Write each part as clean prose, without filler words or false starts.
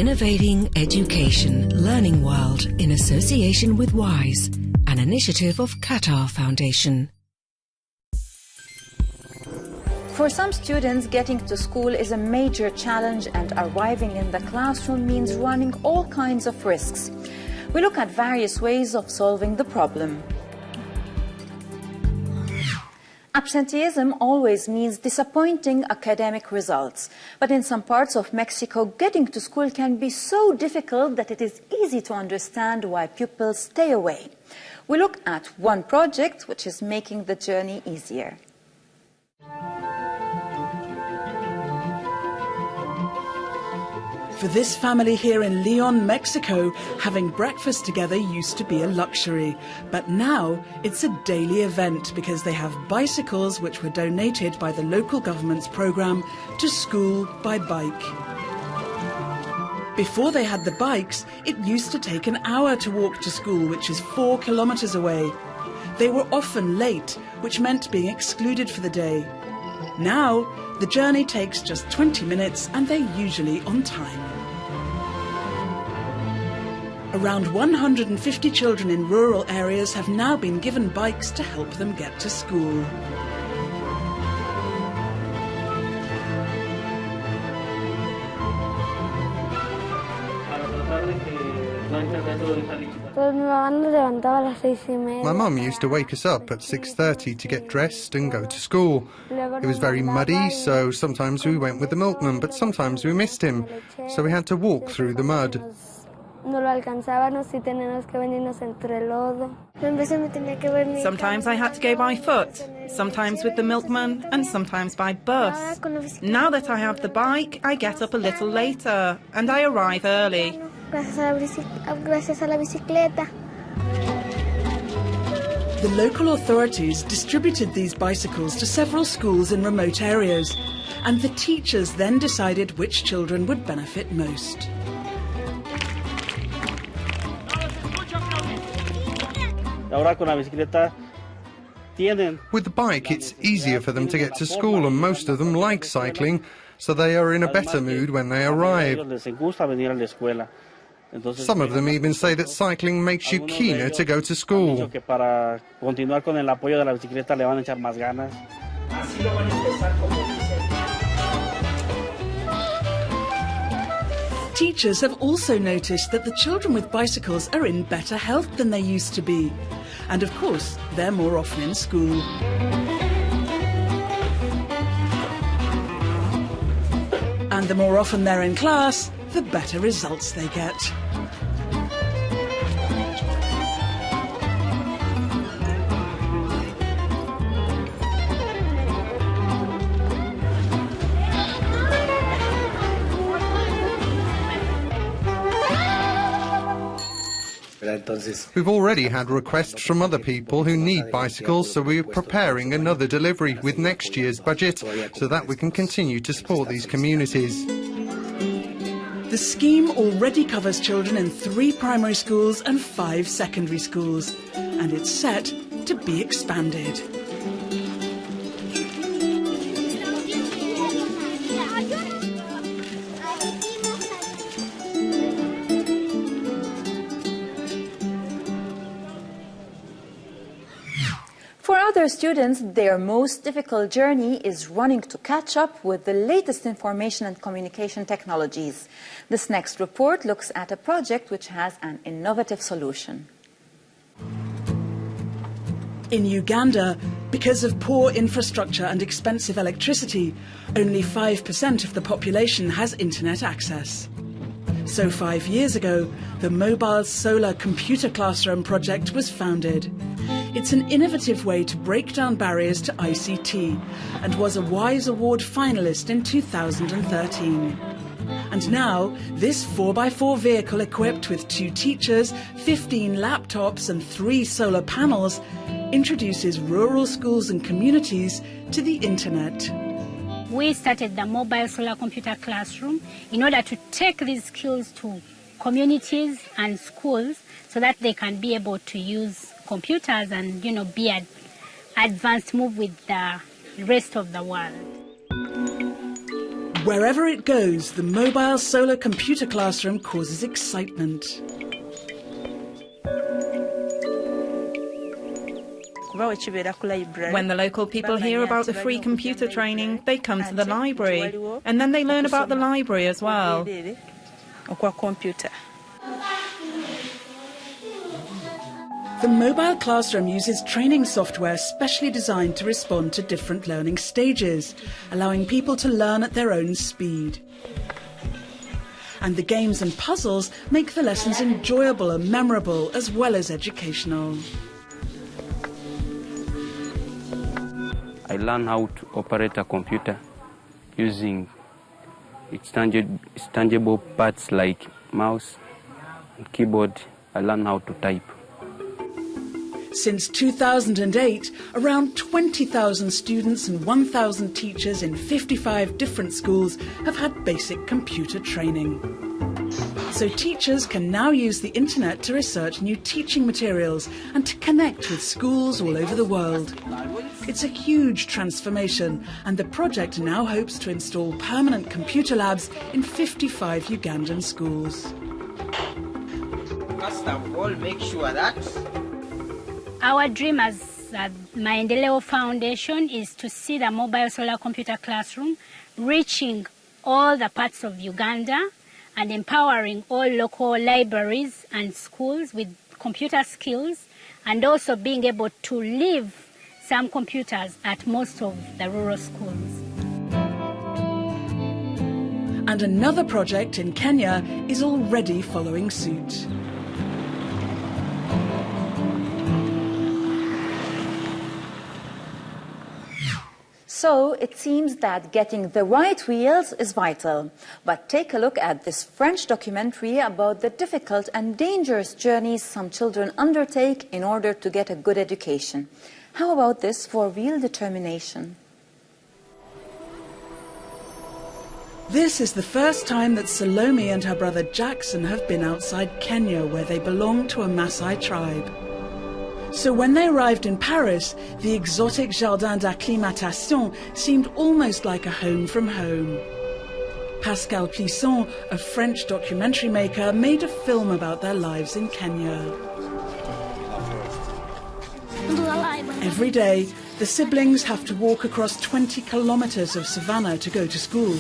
Innovating Education Learning World in association with WISE, an initiative of Qatar Foundation. For some students, getting to school is a major challenge, and arriving in the classroom means running all kinds of risks. We look at various ways of solving the problem. Absenteeism always means disappointing academic results. But in some parts of Mexico, getting to school can be so difficult that it is easy to understand why pupils stay away. We look at one project which is making the journey easier. For this family here in Leon, Mexico, having breakfast together used to be a luxury. But now it's a daily event because they have bicycles which were donated by the local government's program to school by bike. Before they had the bikes, it used to take an hour to walk to school, which is 4 kilometers away. They were often late, which meant being excluded for the day. Now, the journey takes just 20 minutes and they're usually on time. Around 150 children in rural areas have now been given bikes to help them get to school. My mum used to wake us up at 6:30 to get dressed and go to school. It was very muddy, so sometimes we went with the milkman, but sometimes we missed him, so we had to walk through the mud. Sometimes I had to go by foot, sometimes with the milkman, and sometimes by bus. Now that I have the bike, I get up a little later, and I arrive early. The local authorities distributed these bicycles to several schools in remote areas, and the teachers then decided which children would benefit most. With the bike, it's easier for them to get to school, and most of them like cycling, so they are in a better mood when they arrive. Some of them even say that cycling makes you keener to go to school. Teachers have also noticed that the children with bicycles are in better health than they used to be. And of course, they're more often in school. And the more often they're in class, the better results they get. We've already had requests from other people who need bicycles, so we're preparing another delivery with next year's budget so that we can continue to support these communities. The scheme already covers children in 3 primary schools and 5 secondary schools, and it's set to be expanded. For other students, their most difficult journey is running to catch up with the latest information and communication technologies. This next report looks at a project which has an innovative solution. In Uganda, because of poor infrastructure and expensive electricity, only 5% of the population has internet access. So 5 years ago, the Mobile Solar Computer Classroom project was founded. It's an innovative way to break down barriers to ICT and was a WISE Award finalist in 2013. And now, this 4x4 vehicle equipped with 2 teachers, 15 laptops and 3 solar panels introduces rural schools and communities to the internet. We started the Mobile Solar Computer Classroom in order to take these skills to communities and schools so that they can be able to use computers and, be advanced, move with the rest of the world. Wherever it goes, the mobile solar computer classroom causes excitement. When the local people hear about the free computer training, they come to the library, and then they learn about the library as well. The mobile classroom uses training software specially designed to respond to different learning stages, allowing people to learn at their own speed. And the games and puzzles make the lessons enjoyable and memorable as well as educational. I learned how to operate a computer using its tangible parts like mouse and keyboard. I learned how to type. Since 2008, around 20,000 students and 1,000 teachers in 55 different schools have had basic computer training. So teachers can now use the internet to research new teaching materials and to connect with schools all over the world. It's a huge transformation, and the project now hopes to install permanent computer labs in 55 Ugandan schools. First of all, make sure that our dream as Maendeleo Foundation is to see the mobile solar computer classroom reaching all the parts of Uganda and empowering all local libraries and schools with computer skills, and also being able to leave some computers at most of the rural schools. And another project in Kenya is already following suit. So it seems that getting the right wheels is vital. But take a look at this French documentary about the difficult and dangerous journeys some children undertake in order to get a good education. How about this for real determination? This is the first time that Salome and her brother Jackson have been outside Kenya, where they belong to a Maasai tribe. So when they arrived in Paris, the exotic Jardin d'Acclimatation seemed almost like a home from home. Pascal Plisson, a French documentary maker, made a film about their lives in Kenya. Every day, the siblings have to walk across 20 kilometers of savannah to go to school.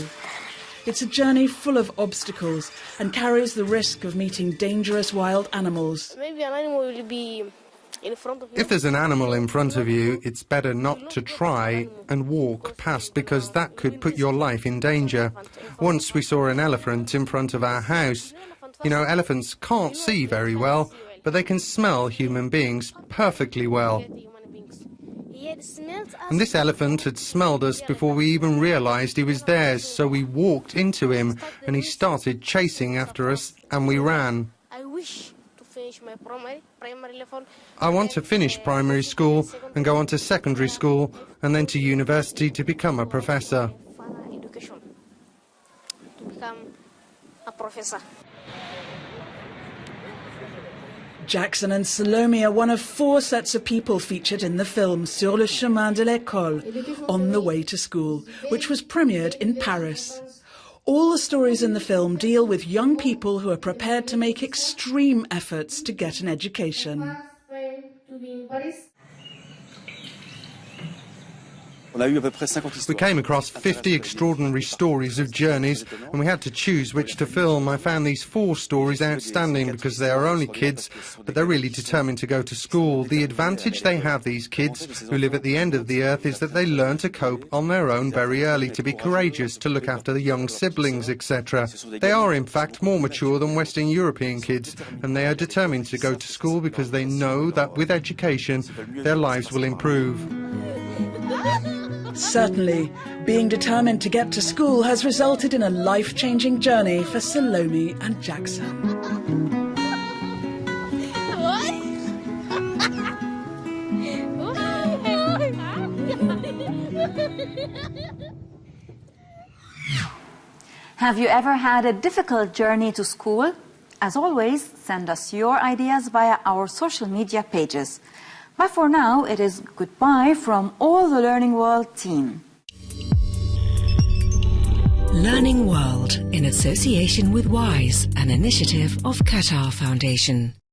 It's a journey full of obstacles and carries the risk of meeting dangerous wild animals. Maybe an animal will be in front of you. If there's an animal in front of you, it's better not to try and walk past, because that could put your life in danger. Once we saw an elephant in front of our house. You know, elephants can't see very well, but they can smell human beings perfectly well. And this elephant had smelled us before we even realized he was there, so we walked into him and he started chasing after us and we ran. I wish to finish my primary level. I want to finish primary school and go on to secondary school and then to university to become a professor. Further education to become a professor. Jackson and Salome are one of 4 sets of people featured in the film Sur le chemin de l'école, On the Way to School, which was premiered in Paris. All the stories in the film deal with young people who are prepared to make extreme efforts to get an education. We came across 50 extraordinary stories of journeys and we had to choose which to film. I found these 4 stories outstanding because they are only kids, but they're really determined to go to school. The advantage they have, these kids who live at the end of the earth, is that they learn to cope on their own very early, to be courageous, to look after the young siblings, etc. They are in fact more mature than Western European kids, and they are determined to go to school because they know that with education their lives will improve. Certainly, being determined to get to school has resulted in a life-changing journey for Salome and Jackson. Have you ever had a difficult journey to school? As always, send us your ideas via our social media pages. But for now, it is goodbye from all the Learning World team. Learning World in association with WISE, an initiative of Qatar Foundation.